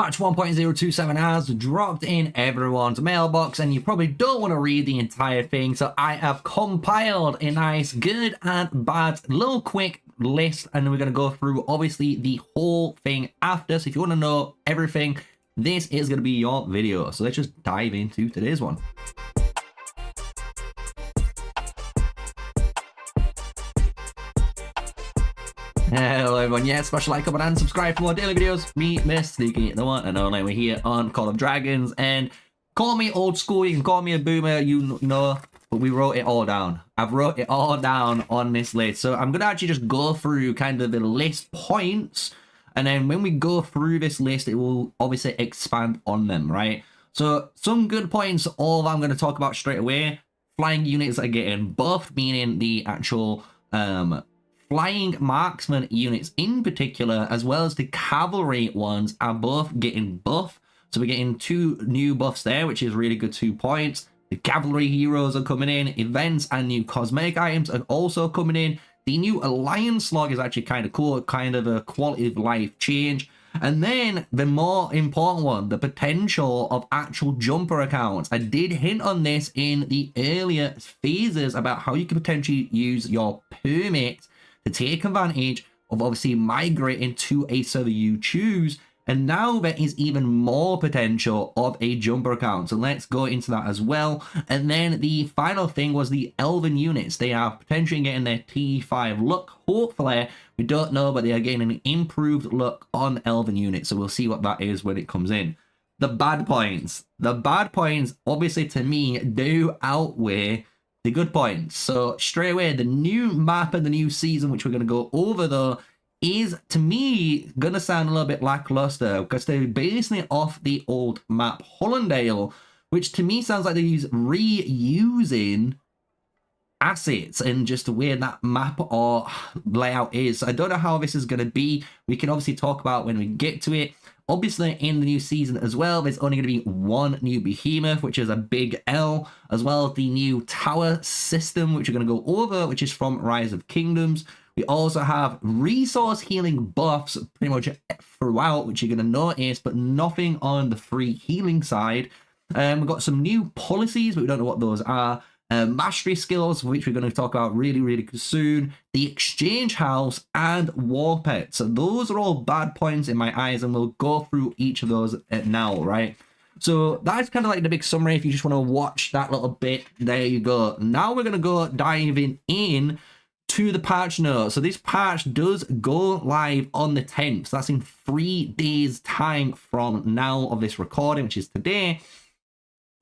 Patch 1.027 has dropped in everyone's mailbox, and you probably don't want to read the entire thing, so I have compiled a nice good and bad little quick list, and we're going to go through obviously the whole thing after. So if you want to know everything, this is going to be your video. So let's just dive into today's one. Hello everyone, yeah, smash a like, comment and subscribe for more daily videos. Me, MrSneakyy, the one and only. We're here on Call of Dragons, and call me old school, you can call me a boomer, you know, but we wrote it all down. I've wrote it all down on this list, so I'm going to actually just go through kind of the list points, and then when we go through this list, it will obviously expand on them, right? So some good points, all I'm going to talk about straight away. Flying units are getting buffed, meaning the actual flying marksman units in particular, as well as the cavalry ones, are both getting buff. So we're getting 2 new buffs there, which is really good 2 points. The Cavalry Heroes are coming in. Events and new cosmetic items are also coming in. The new Alliance log is actually kind of cool, kind of a quality of life change. And then the more important one, the potential of actual jumper accounts. I did hint on this in the earlier phases about how you could potentially use your permit to take advantage of obviously migrating to a server you choose, and now there is even more potential of a jumper account, so let's go into that as well. And then the final thing was the elven units. They are potentially getting their T5 look, hopefully. We don't know, but they are getting an improved look on elven units, so we'll see what that is when it comes in. The bad points obviously to me do outweigh the good points. So straight away, the new map and the new season, which we're going to go over though, is to me going to sound a little bit lackluster, because they're basing it off the old map Hollandale, which to me sounds like they're reusing assets and just the way that map or layout is. So I don't know how this is going to be. We can obviously talk about when we get to it. Obviously, in the new season as well, there's only going to be 1 new Behemoth, which is a big L, as well as the new tower system, which we're going to go over, which is from Rise of Kingdoms. We also have resource healing buffs pretty much throughout, which you're going to notice, but nothing on the free healing side. We've got some new policies, but we don't know what those are. Mastery skills, which we're going to talk about really soon, the Exchange House, and War Pets. So those are all bad points in my eyes, and we'll go through each of those now, right? So that's kind of like the big summary. If you just want to watch that little bit, there you go. Now we're going to go diving in to the patch notes. So this patch does go live on the 10th. So that's in 3 days time from now of this recording, which is today.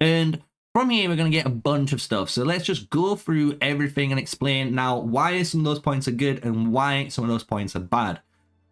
And from here, we're going to get a bunch of stuff. So let's just go through everything and explain now why some of those points are good and why some of those points are bad.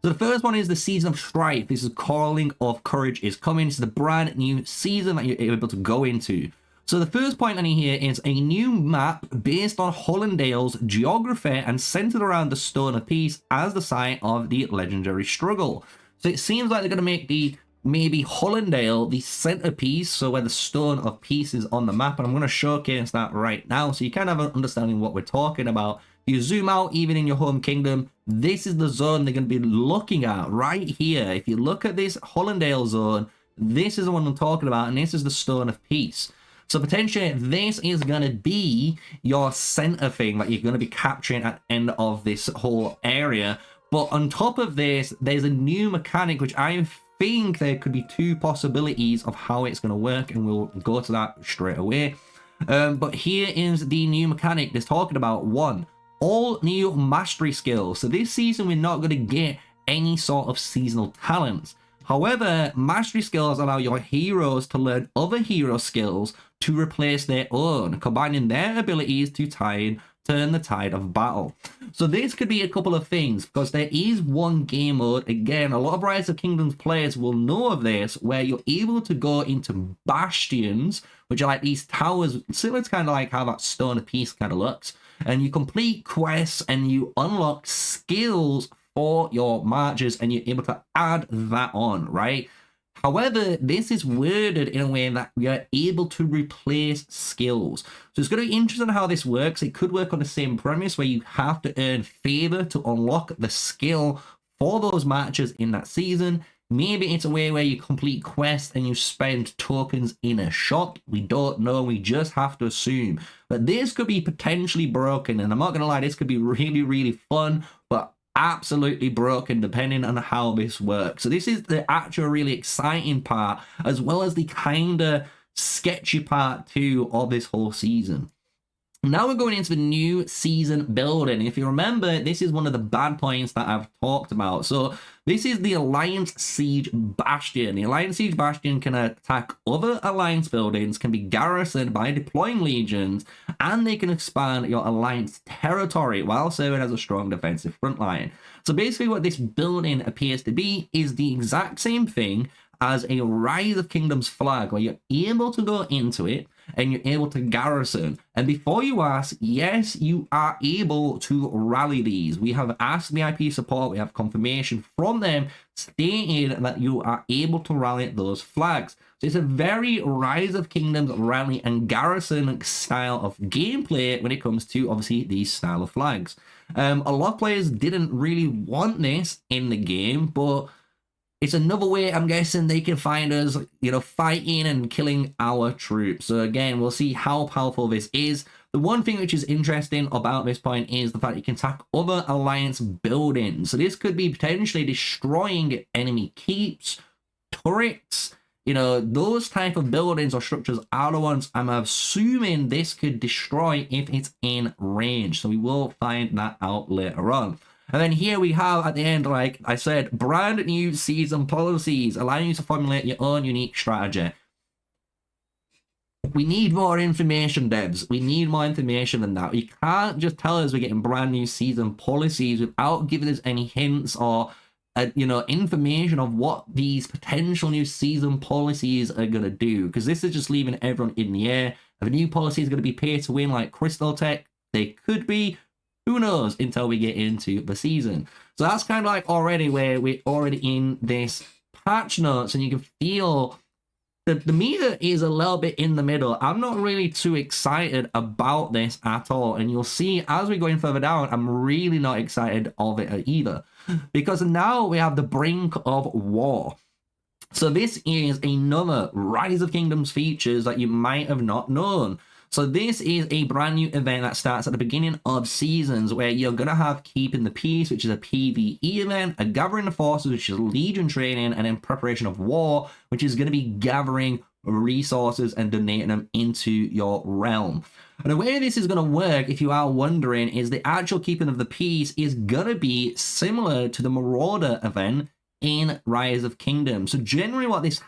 So the first one is the Season of Strife. This is Calling of Courage is coming. It's the brand new season that you're able to go into. So the first point on here is a new map based on Hollandale's geography and centered around the Stone of Peace as the site of the legendary struggle. So it seems like they're going to make the maybe Hollandale the centerpiece, so where the Stone of Peace is on the map, and I'm going to showcase that right now so you kind of have an understanding what we're talking about. You zoom out, even in your home kingdom, this is the zone they're going to be looking at right here. If you look at this Hollandale zone, this is the one I'm talking about, and this is the Stone of Peace. So potentially this is going to be your center thing that you're going to be capturing at the end of this whole area. But on top of this, there's a new mechanic which I think there could be 2 possibilities of how it's going to work, and we'll go to that straight away. But here is the new mechanic that's talking about 1, all new mastery skills. So this season we're not going to get any sort of seasonal talents. However, mastery skills allow your heroes to learn other hero skills to replace their own, combining their abilities to turn the tide of battle. So this could be a couple of things, because there is one game mode, again, a lot of Rise of Kingdoms players will know of this, where you're able to go into bastions, which are like these towers, similar to kind of like how that Stone of Peace kind of looks, and you complete quests and you unlock skills for your marches, and you're able to add that on, right? However, this is worded in a way that we are able to replace skills. So it's going to be interesting how this works. It could work on the same premise where you have to earn favor to unlock the skill for those matches in that season. Maybe it's a way where you complete quests and you spend tokens in a shop. We don't know. We just have to assume. But this could be potentially broken. And I'm not going to lie, this could be really, really fun, but absolutely broken depending on how this works. So this is the actual really exciting part, as well as the kind of sketchy part too of this whole season. Now we're going into the new season building. If you remember, this is one of the bad points that I've talked about. So this is the Alliance Siege Bastion. The Alliance Siege Bastion can attack other Alliance buildings, can be garrisoned by deploying legions, and they can expand your Alliance territory while serving as a strong defensive front line. So basically what this building appears to be is the exact same thing as a Rise of Kingdoms flag, where you're able to go into it and you're able to garrison. And before you ask, yes, you are able to rally these. We have asked VIP support, we have confirmation from them stating that you are able to rally those flags. So it's a very Rise of Kingdoms rally and garrison style of gameplay when it comes to obviously these style of flags. A lot of players didn't really want this in the game, but it's another way, I'm guessing, they can find us, you know, fighting and killing our troops. So again, we'll see how powerful this is. The one thing which is interesting about this point is the fact you can attack other Alliance buildings. So this could be potentially destroying enemy keeps, turrets, you know, those type of buildings or structures are the ones I'm assuming this could destroy if it's in range. So we will find that out later on. And then here we have at the end, like I said, brand new season policies, allowing you to formulate your own unique strategy. We need more information, devs. We need more information than that. You can't just tell us we're getting brand new season policies without giving us any hints or, you know, information of what these potential new season policies are going to do. Because this is just leaving everyone in the air. If a new policy is going to be pay to win like Crystal Tech, they could be. Who knows until we get into the season. So that's kind of like already where we're already in this patch notes and you can feel that the meter is a little bit in the middle. I'm not really too excited about this at all. And you'll see as we're going further down, I'm really not excited of it either. Because now we have the brink of war. So this is another Rise of Kingdoms features that you might have not known. So this is a brand new event that starts at the beginning of seasons where you're going to have Keeping the Peace, which is a PvE event, a Gathering the Forces, which is Legion training, and then Preparation of War, which is going to be gathering resources and donating them into your realm. And the way this is going to work, if you are wondering, is the actual Keeping of the Peace is going to be similar to the Marauder event in Rise of Kingdoms. So generally what this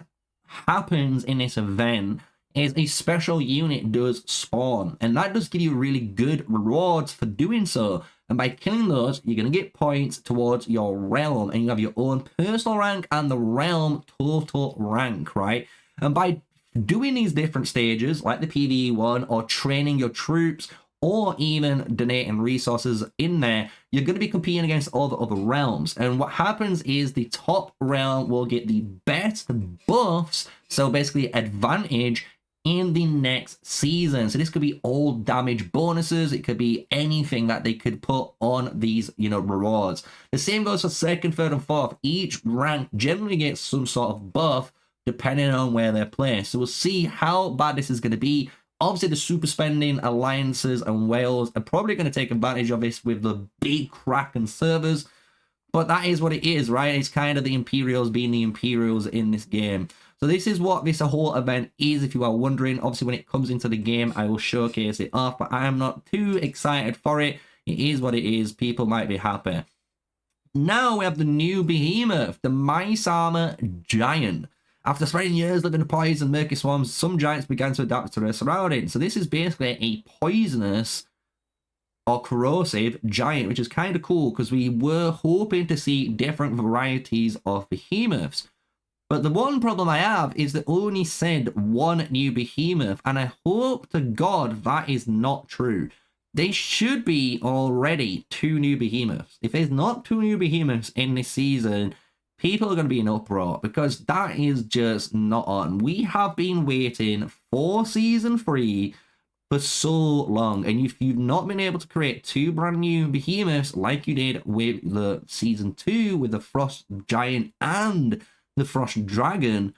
happens in this event is a special unit does spawn, and that does give you really good rewards for doing so. And by killing those, you're going to get points towards your realm, and you have your own personal rank and the realm total rank, right? And by doing these different stages, like the PvE one, or training your troops, or even donating resources in there, you're going to be competing against all the other realms. And what happens is the top realm will get the best buffs, so basically advantage in the next season. So this could be all damage bonuses, it could be anything that they could put on these, you know, rewards. The same goes for second, third, and fourth. Each rank generally gets some sort of buff depending on where they're placed. So we'll see how bad this is going to be. Obviously, the super spending alliances and whales are probably going to take advantage of this with the big Kraken servers. But that is what it is, right? It's kind of the Imperials being the Imperials in this game. So this is what this whole event is, if you are wondering. Obviously, when it comes into the game, I will showcase it off, but I am not too excited for it. It is what it is. People might be happy. Now we have the new Behemoth, the Mice Armor Giant. After spending years living in poison and murky swarms, some giants began to adapt to their surroundings. So this is basically a poisonous or corrosive giant, which is kind of cool because we were hoping to see different varieties of behemoths. But the one problem I have is they only said one new behemoth, and I hope to God that is not true. There should be already 2 new behemoths. If there's not 2 new behemoths in this season, people are going to be in uproar because that is just not on. We have been waiting for season 3 for so long, and if you've not been able to create 2 brand new behemoths like you did with the season 2 with the Frost Giant and the Frost Dragon,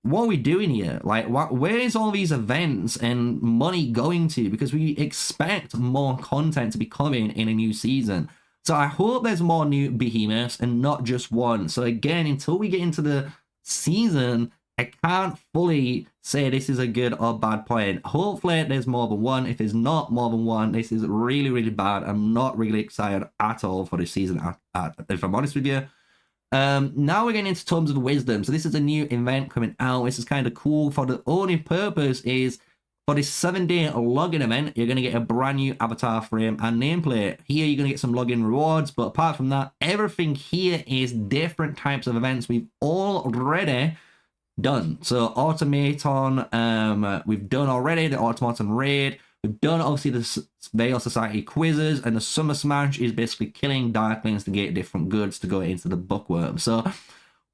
what are we doing here? Like, where's all these events and money going to? Because we expect more content to be coming in a new season. So I hope there's more new behemoths and not just one. So again, until we get into the season, I can't fully say this is a good or bad point. Hopefully there's more than one. If there's not more than one, this is really, really bad. I'm not really excited at all for this season, if I'm honest with you. Now we're getting into Tomes of Wisdom. So this is a new event coming out. This is kind of cool. For the only purpose is for this 7-day login event, you're going to get a brand new avatar frame and nameplate. Here you're going to get some login rewards, but apart from that, everything here is different types of events we've already done. So Automaton, we've done already the Automaton raid. We've done obviously the Veil Society quizzes, and the Summer Smash is basically killing Darklings to get different goods to go into the Bookworm. So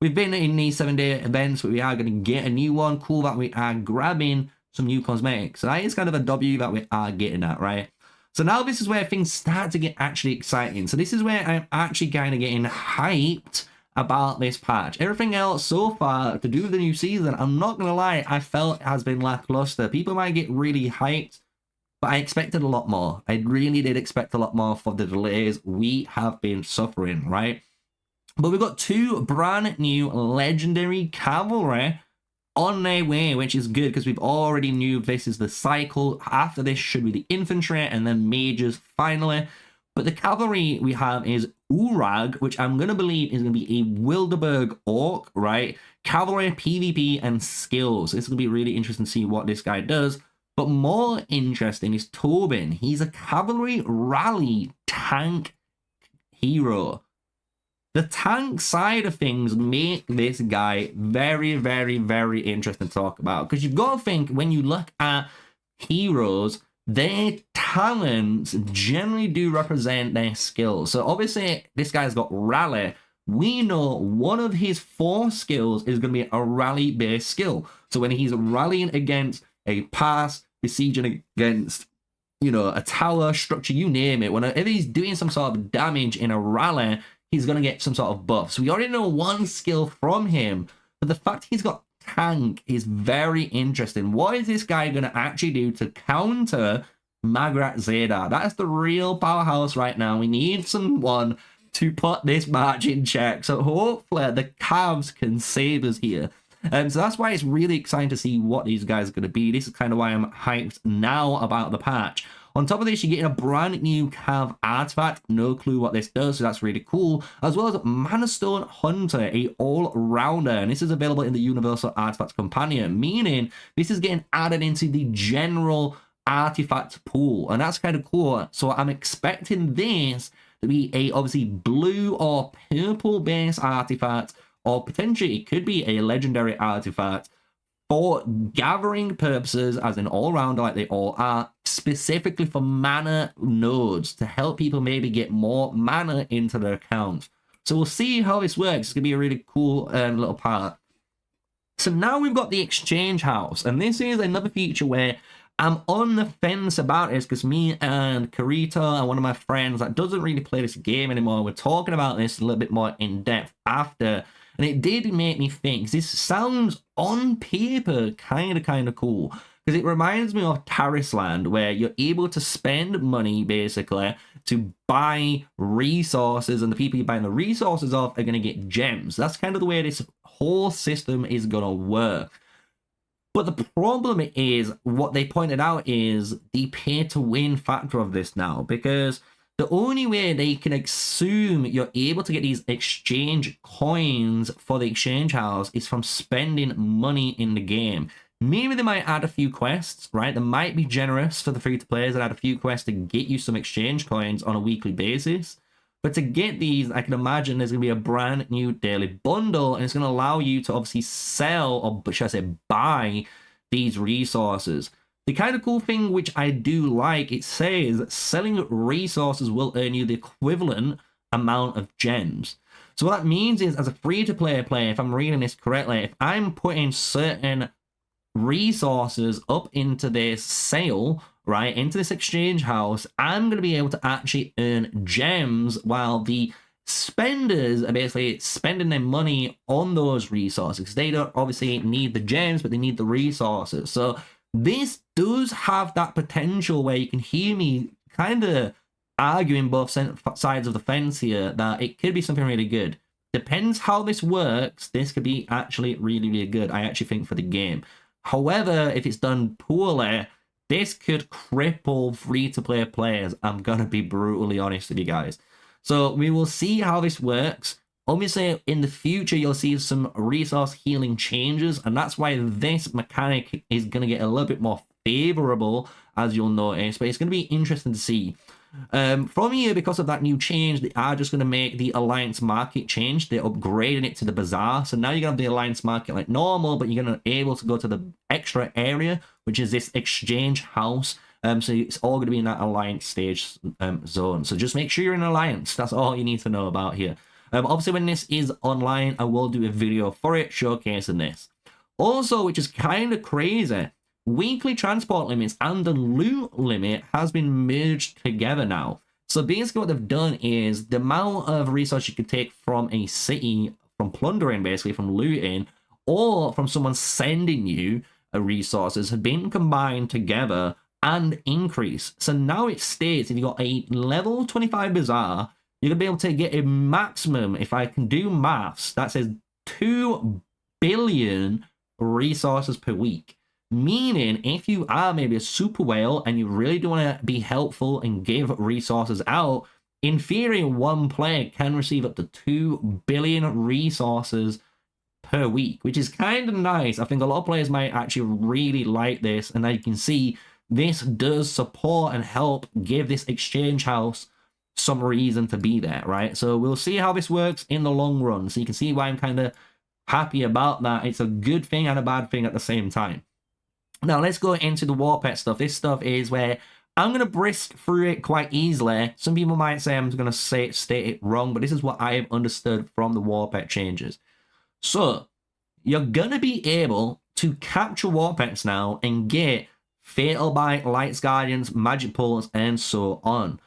we've been in these 7-day events, but we are going to get a new one. Cool that we are grabbing some new cosmetics. So that is kind of a W that we are getting at, right? So now this is where things start to get actually exciting. So this is where I'm actually kind of getting hyped about this patch. Everything else so far to do with the new season, I'm not going to lie, I felt has been lackluster. People might get really hyped, but I expected a lot more. I really did expect a lot more for the delays we have been suffering, right? But we've got 2 brand new legendary cavalry on their way, which is good because we've already knew this is the cycle. After this should be the infantry and then mages finally. But the cavalry we have is Urag, which I'm going to believe is going to be a Wilderberg Orc, right? Cavalry, PvP, and skills. It's going to be really interesting to see what this guy does. But more interesting is Tobin. He's a cavalry rally tank hero. The tank side of things make this guy very, very, very interesting to talk about. Because you've got to think, when you look at heroes, their talents generally do represent their skills. So obviously, this guy's got rally. We know one of his 4 skills is going to be a rally-based skill. So when he's rallying against a pass, besieging against, you know, a tower, structure, you name it, whenever he's doing some sort of damage in a rally, he's going to get some sort of buff. So we already know one skill from him, but the fact he's got tank is very interesting. What is this guy going to actually do to counter Magrat Zeta? That's the real powerhouse right now. We need someone to put this match in check. So hopefully the Cavs can save us here. So that's why it's really exciting to see what these guys are going to be. This is kind of why I'm hyped now about the patch. On top of this, you're getting a brand new Cav artifact. No clue what this does, so that's really cool. As well as Mana Stone Hunter, a all-rounder. And this is available in the Universal Artifact Companion, meaning this is getting added into the general artifact pool. And that's kind of cool. So I'm expecting this to be a, obviously, blue or purple-based artifact, or potentially it could be a legendary artifact for gathering purposes, as an all-rounder like they all are, specifically for mana nodes to help people maybe get more mana into their accounts. So we'll see how this works. It's going to be a really cool little part. So now we've got the Exchange House, and this is another feature where I'm on the fence about this, because me and Karita and one of my friends that doesn't really play this game anymore, we're talking about this a little bit more in depth after. And it did make me think, this sounds on paper kind of cool, because it reminds me of Tarisland, where you're able to spend money basically to buy resources, and the people you're buying the resources of are going to get gems. That's kind of the way this whole system is going to work. But the problem is, what they pointed out is the pay to win factor of this now, because the only way they can assume you're able to get these exchange coins for the Exchange House is from spending money in the game. Maybe they might add a few quests, right? They might be generous for the free-to-players and add a few quests to get you some exchange coins on a weekly basis. But to get these, I can imagine there's going to be a brand new daily bundle, and it's going to allow you to obviously sell, or should I say buy, these resources. The kind of cool thing which I do like, it says selling resources will earn you the equivalent amount of gems. So what that means is, as a free-to-play player, if I'm reading this correctly, if I'm putting certain resources up into this sale, right, into this exchange house, I'm going to be able to actually earn gems, while the spenders are basically spending their money on those resources because they don't obviously need the gems, but they need the resources. So this does have that potential where you can hear me kind of arguing both sides of the fence here that it could be something really good. Depends how this works. This could be actually really, really good, I actually think, for the game. However, if it's done poorly, this could cripple free-to-play players. I'm going to be brutally honest with you guys. So we will see how this works. Obviously, in the future, you'll see some resource healing changes, and that's why this mechanic is going to get a little bit more favorable, as you'll notice, but it's going to be interesting to see. From here, because of that new change, they are just going to make the Alliance Market change. They're upgrading it to the Bazaar. So now you're going to have the Alliance Market like normal, but you're going to be able to go to the extra area, which is this Exchange House. So it's all going to be in that Alliance stage zone. So just make sure you're in Alliance. That's all you need to know about here. Obviously, when this is online, I will do a video for it showcasing this. Also, which is kind of crazy, weekly transport limits and the loot limit has been merged together now. So basically what they've done is the amount of resources you can take from a city, from plundering, basically from looting, or from someone sending you resources, have been combined together and increased. So now it states if you got a level 25 Bazaar, you're going to be able to get a maximum, if I can do maths, that says 2 billion resources per week. Meaning, if you are maybe a super whale and you really do want to be helpful and give resources out, in theory, one player can receive up to 2 billion resources per week, which is kind of nice. I think a lot of players might actually really like this, and as you can see, this does support and help give this Exchange House some reason to be there, right? So we'll see how this works in the long run. So you can see why I'm kind of happy about that. It's a good thing and a bad thing at the same time. Now, let's go into the war pet stuff. This stuff is where I'm going to brisk through it quite easily. Some people might say I'm going to state it wrong, but this is what I have understood from the war pet changes. So, you're going to be able to capture war pets now and get Fatal Bite, Lights Guardians, Magic Pulse, and so on.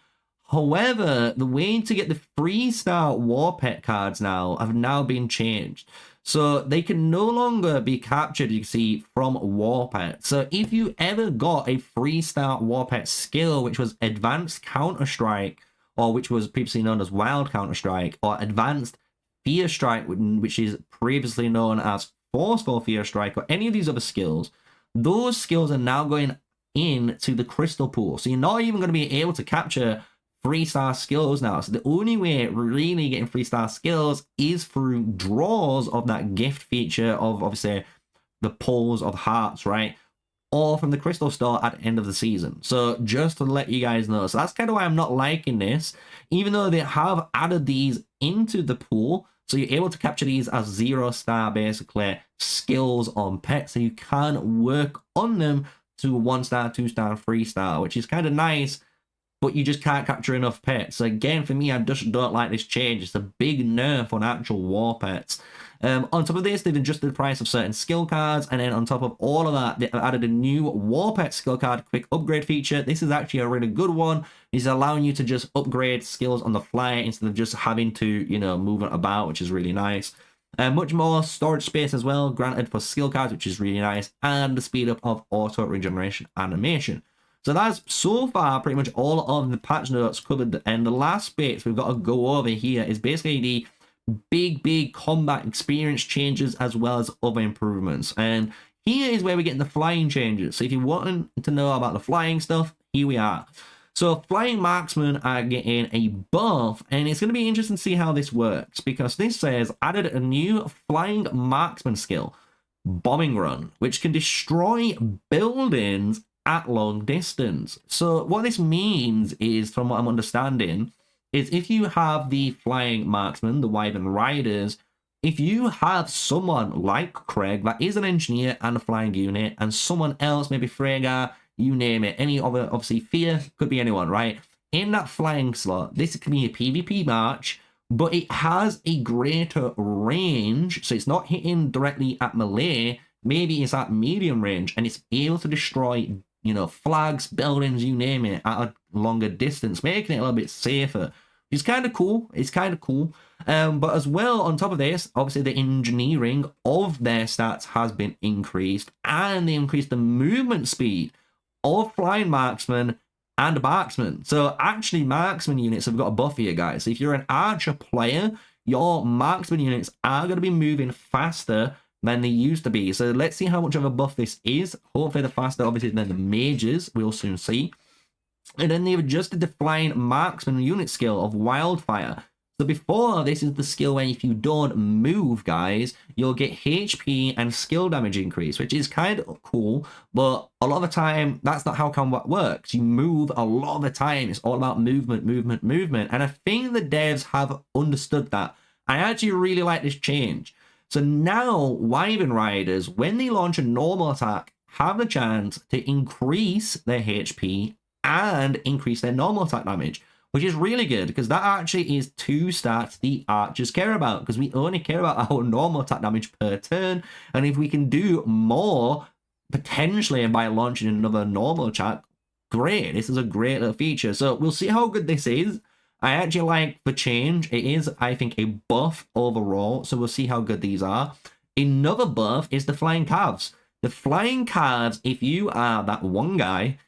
However, the way to get the 3-star war pet cards now have now been changed. So they can no longer be captured, you can see, from war pet. So if you ever got a 3-star war pet skill, which was Advanced Counter-Strike, or which was previously known as Wild Counter-Strike, or Advanced Fear Strike, which is previously known as Forceful Fear Strike, or any of these other skills, those skills are now going into the crystal pool. So you're not even going to be able to capture 3-star skills now. So the only way really getting 3-star skills is through draws of that gift feature of obviously the pulls of hearts, right? Or from the crystal store at the end of the season. So just to let you guys know. So that's kind of why I'm not liking this, even though they have added these into the pool. So you're able to capture these as 0-star basically skills on pets. So you can work on them to 1-star, 2-star, 3-star, which is kind of nice. But you just can't capture enough pets. So again, for me, I just don't like this change. It's a big nerf on actual war pets. On top of this, they've adjusted the price of certain skill cards, and then on top of all of that, they've added a new war pet skill card quick upgrade feature. This is actually a really good one. It's allowing you to just upgrade skills on the fly instead of just having to, you know, move it about, which is really nice. Much more storage space as well, granted for skill cards, which is really nice, and the speed up of auto regeneration animation. So that's so far pretty much all of the patch notes covered, and the last bits we've got to go over here is basically the big combat experience changes as well as other improvements. And here is where we're getting the flying changes. So if you're wanting to know about the flying stuff, here we are. So flying marksmen are getting a buff, and it's going to be interesting to see how this works, because this says added a new flying marksman skill, Bombing Run, which can destroy buildings at long distance. So what this means is, from what I'm understanding, is if you have the flying marksman, the Wyvern Riders, if you have someone like Craig that is an engineer and a flying unit, and someone else, maybe Freygar, you name it, any other, obviously Fear, could be anyone, right? In that flying slot, this can be a PvP match, but it has a greater range, so it's not hitting directly at melee, maybe it's at medium range, and it's able to destroy, you know, flags, buildings, you name it, at a longer distance, making it a little bit safer. It's kind of cool. It's kind of cool. But as well, on top of this, obviously the engineering of their stats has been increased, and they increased the movement speed of flying marksmen and marksmen. So actually, marksman units have got a buff here, guys. So if you're an archer player, your marksman units are going to be moving faster than they used to be. So let's see how much of a buff this is. Hopefully, the faster, obviously, than the mages. We'll soon see. And then they've adjusted the flying marksman unit skill of wildfire. So before, this is the skill where if you don't move, guys, you'll get HP and skill damage increase, which is kind of cool. But a lot of the time, that's not how combat works. You move a lot of the time. It's all about movement, movement, movement. And I think the devs have understood that. I actually really like this change. So now, Wyvern Riders, when they launch a normal attack, have the chance to increase their HP and increase their normal attack damage, which is really good because that actually is 2 stats the archers care about, because we only care about our normal attack damage per turn. And if we can do more, potentially by launching another normal attack, great. This is a great little feature. So we'll see how good this is. I actually like the change. It is, I think, a buff overall. So we'll see how good these are. Another buff is the flying calves. The flying calves, if you are that one guy,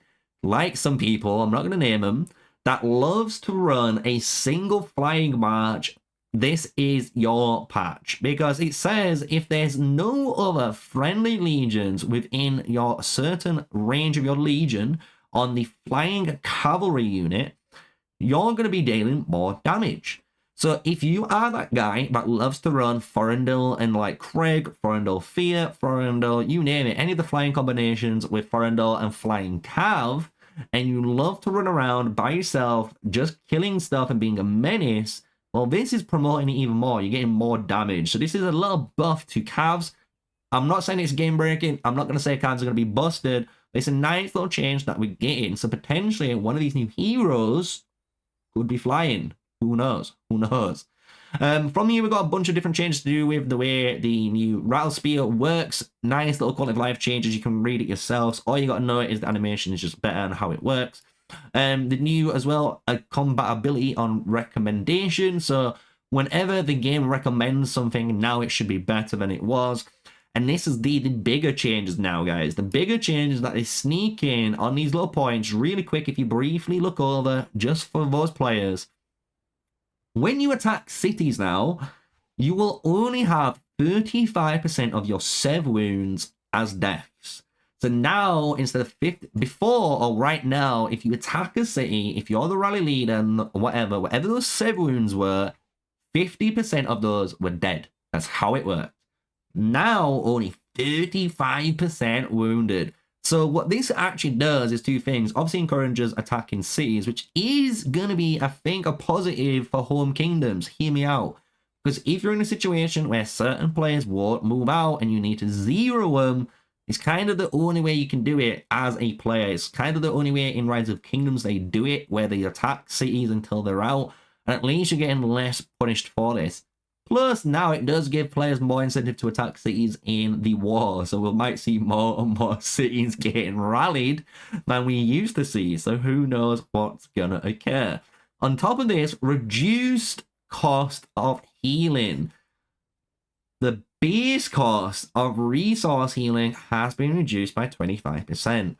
like some people, I'm not going to name them, that loves to run a single flying march, this is your patch. Because it says if there's no other friendly legions within your certain range of your legion on the flying cavalry unit, you're going to be dealing more damage. So if you are that guy that loves to run Forendil and like Craig, Forendil Fear, Forendil, you name it, any of the flying combinations with Forendil and Flying Cav, and you love to run around by yourself, just killing stuff and being a menace, well, this is promoting it even more. You're getting more damage. So this is a little buff to calves. I'm not saying it's game breaking. I'm not going to say calves are going to be busted. But it's a nice little change that we're getting. So potentially one of these new heroes could be flying. Who knows? Who knows? From here, we've got a bunch of different changes to do with the way the new Rattle Spear works. Nice little quality of life changes. You can read it yourselves. All you got to know is the animation is just better and how it works. The new, as well, a compatibility on recommendation. So whenever the game recommends something, now it should be better than it was. And this is the bigger changes now, guys. The bigger changes that they sneak in on these little points really quick if you briefly look over, just for those players. When you attack cities now, you will only have 35% of your sev wounds as deaths. So now, instead of 50, before or right now, if you attack a city, if you're the rally leader and whatever those sev wounds were, 50% of those were dead. That's how it worked. Now, only 35% wounded. So what this actually does is 2 things. Obviously encourages attacking cities, which is going to be, I think, a positive for home kingdoms. Hear me out. Because if you're in a situation where certain players won't move out and you need to zero them, it's kind of the only way you can do it as a player. It's kind of the only way in Rise of Kingdoms they do it, where they attack cities until they're out. And at least you're getting less punished for this. Plus, now it does give players more incentive to attack cities in the war. So we might see more and more cities getting rallied than we used to see. So who knows what's going to occur. On top of this, reduced cost of healing. The base cost of resource healing has been reduced by 25%. And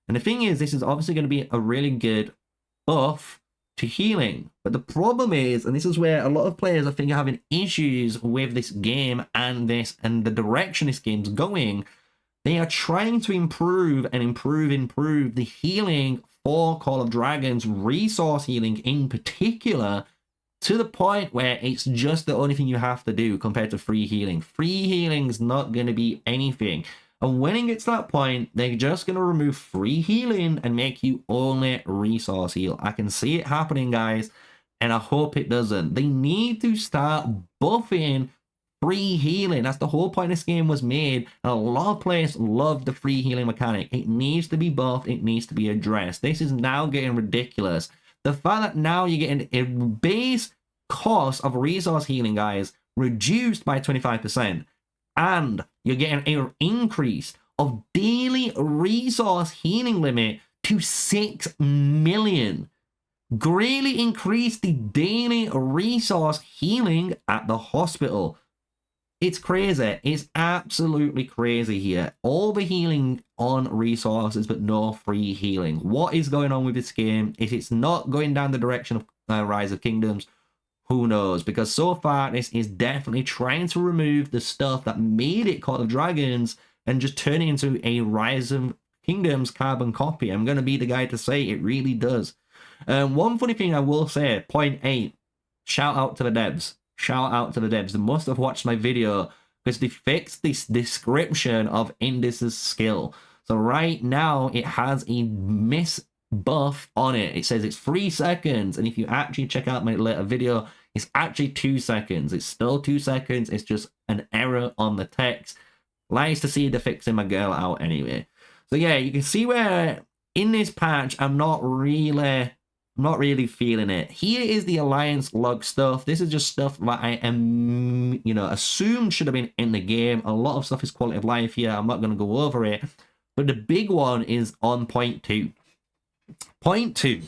the thing is, this is obviously going to be a really good buff to healing. But the problem is, and this is where a lot of players I think are having issues with this game and the direction this game's going, they are trying to improve the healing for Call of Dragons, resource healing in particular, to the point where it's just the only thing you have to do compared to free healing. Free healing is not going to be anything. And when it gets to that point, they're just going to remove free healing and make you only resource heal. I can see it happening, guys, and I hope it doesn't. They need to start buffing free healing. That's the whole point this game was made. And a lot of players love the free healing mechanic. It needs to be buffed. It needs to be addressed. This is now getting ridiculous. The fact that now you're getting a base cost of resource healing, guys, reduced by 25%. And you're getting an increase of daily resource healing limit to 6 million. Greatly increase the daily resource healing at the hospital. It's crazy. It's absolutely crazy here. All the healing on resources, but no free healing. What is going on with this game? If it's not going down the direction of Rise of Kingdoms, who knows? Because so far, this is definitely trying to remove the stuff that made it Call of Dragons and just turn it into a Rise of Kingdoms carbon copy. I'm going to be the guy to say it really does. One funny thing I will say, point 8, shout out to the devs. Shout out to the devs. They must have watched my video because they fixed this description of Indus's skill. So right now it has a miss buff on it. It says it's 3 seconds, and if you actually check out my later video, it's actually 2 seconds. It's still 2 seconds. It's just an error on the text. Nice to see they're fixing my girl out anyway. So yeah, you can see where in this patch I'm not really feeling it. Here is the alliance log stuff. This is just stuff that I am, assumed should have been in the game. A lot of stuff is quality of life here. I'm not going to go over it. But the big one is on point 2. Point 2.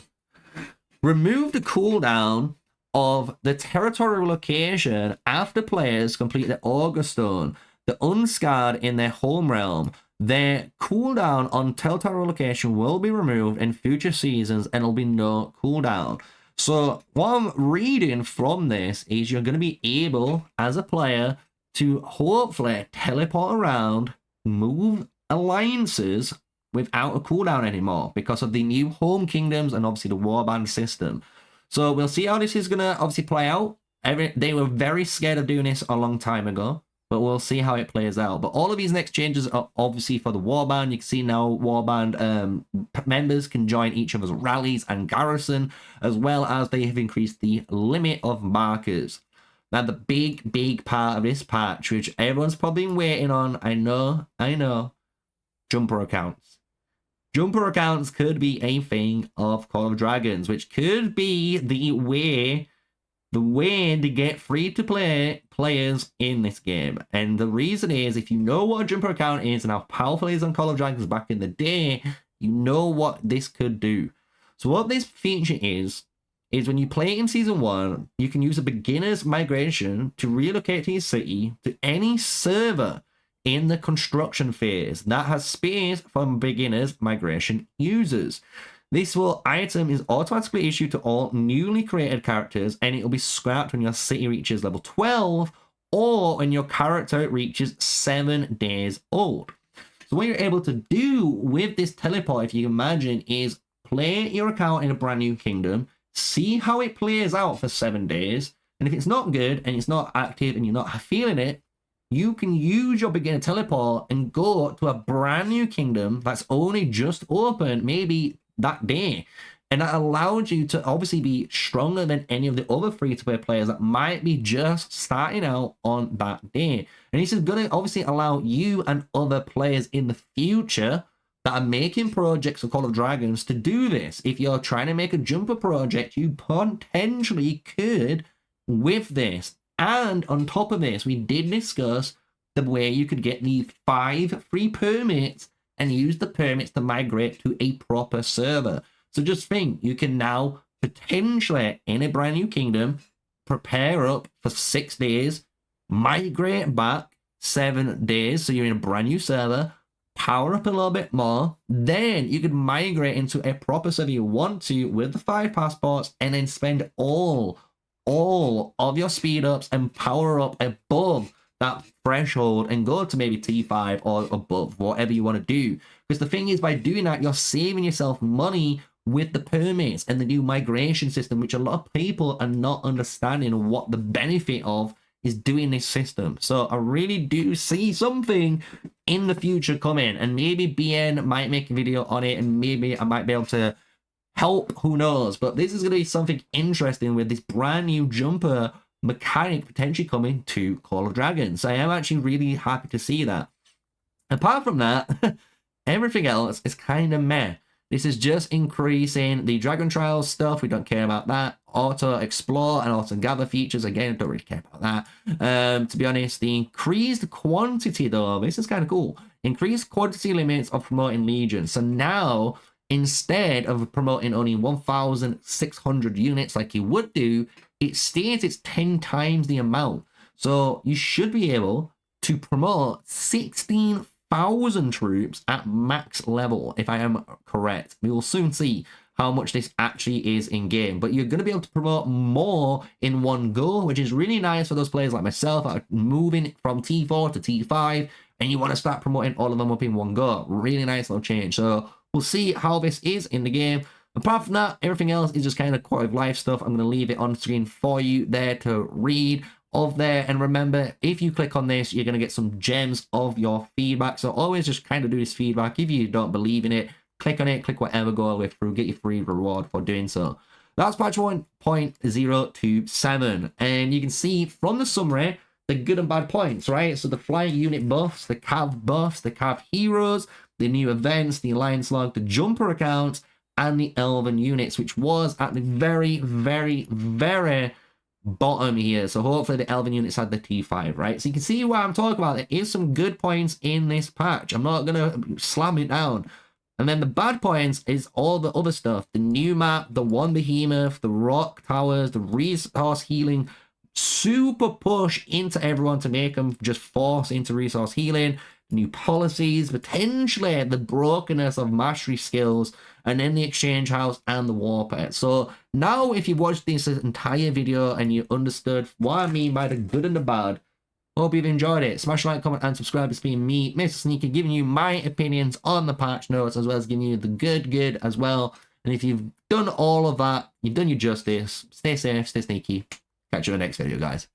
Remove the cooldown of the territorial location after players complete the Augur Stone. The unscarred in their home realm. Their cooldown on territorial location will be removed in future seasons and there'll be no cooldown. So what I'm reading from this is you're going to be able, as a player, to hopefully teleport around, move alliances without a cooldown anymore because of the new home kingdoms and obviously the warband system. So we'll see how this is going to obviously play out. They were very scared of doing this a long time ago. But we'll see how it plays out. But all of these next changes are obviously for the warband. You can see now warband members can join each other's rallies and garrison, as well as they have increased the limit of markers. Now, the big part of this patch, which everyone's probably been waiting on, I know, jumper accounts. Jumper accounts could be a thing of Call of Dragons, which could be the way to get free-to-play players in this game. And the reason is, if you know what a jumper account is and how powerful it is on Call of Dragons back in the day, you know what this could do. So what this feature is when you play it in Season 1, you can use a beginner's migration to relocate to your city to any server in the construction phase that has space for beginners migration users. This item is automatically issued to all newly created characters, and it will be scrapped when your city reaches level 12 or when your character reaches 7 days old. So what you're able to do with this teleport, if you imagine, is play your account in a brand new kingdom, see how it plays out for 7 days, and if it's not good and it's not active and you're not feeling it, you can use your beginner teleport and go to a brand new kingdom that's only just opened, maybe that day, and that allowed you to obviously be stronger than any of the other free-to-play players that might be just starting out on that day. And this is going to obviously allow you and other players in the future that are making projects for Call of Dragons to do this. If you're trying to make a jumper project, you potentially could with this. And on top of this, we did discuss the way you could get the 5 free permits and use the permits to migrate to a proper server. So just think, you can now potentially, in a brand new kingdom, prepare up for 6 days, migrate back 7 days, so you're in a brand new server, power up a little bit more, then you could migrate into a proper server you want to with the 5 passports, and then spend all of your speed ups and power up above that threshold and go to maybe T5 or above, whatever you want to do. Because the thing is, by doing that, you're saving yourself money with the permits and the new migration system, which a lot of people are not understanding what the benefit of is doing this system. So I really do see something in the future coming, and maybe BN might make a video on it, and maybe I might be able to help, who knows. But this is going to be something interesting with this brand new jumper mechanic potentially coming to Call of Dragons. So I am actually really happy to see that. Apart from that, everything else is kind of meh. This is just increasing the Dragon Trials stuff. We don't care about that. Auto Explore and Auto Gather features, again, don't really care about that. To be honest, the increased quantity, though, this is kind of cool. Increased quantity limits of promoting legions. So now, instead of promoting only 1,600 units like you would do, it states it's 10 times the amount. So you should be able to promote 16,000 troops at max level, if I am correct. We will soon see how much this actually is in game, but you're going to be able to promote more in one go, which is really nice for those players like myself that are moving from T4 to T5 and you want to start promoting all of them up in one go. Really nice little change. So we'll see how this is in the game. Apart from that, everything else is just kind of quality of life stuff. I'm going to leave it on screen for you there to read of there. And remember, if you click on this, you're going to get some gems of your feedback. So always just kind of do this feedback. If you don't believe in it, click on it, click whatever, go all the way through, get your free reward for doing so. That's patch 1.027. And you can see from the summary, the good and bad points, right? So the flying unit buffs, the Cav buffs, the Cav heroes, the new events, the Alliance log, the jumper accounts, and the elven units, which was at the very, very, very bottom here. So hopefully the elven units had the T5, right? So you can see what I'm talking about. There is some good points in this patch. I'm not going to slam it down. And then the bad points is all the other stuff. The new map, the One Behemoth, the rock towers, the resource healing, super push into everyone to make them just force into resource healing, new policies, potentially the brokenness of mastery skills, and then the Exchange House and the War Pet. So now if you watched this entire video and you understood what I mean by the good and the bad, hope you've enjoyed it. Smash like, comment, and subscribe. It's been me, MrSneakyy, giving you my opinions on the patch notes, as well as giving you the good as well. And if you've done all of that, you've done your justice. Stay safe, stay sneaky. Catch you in the next video, guys.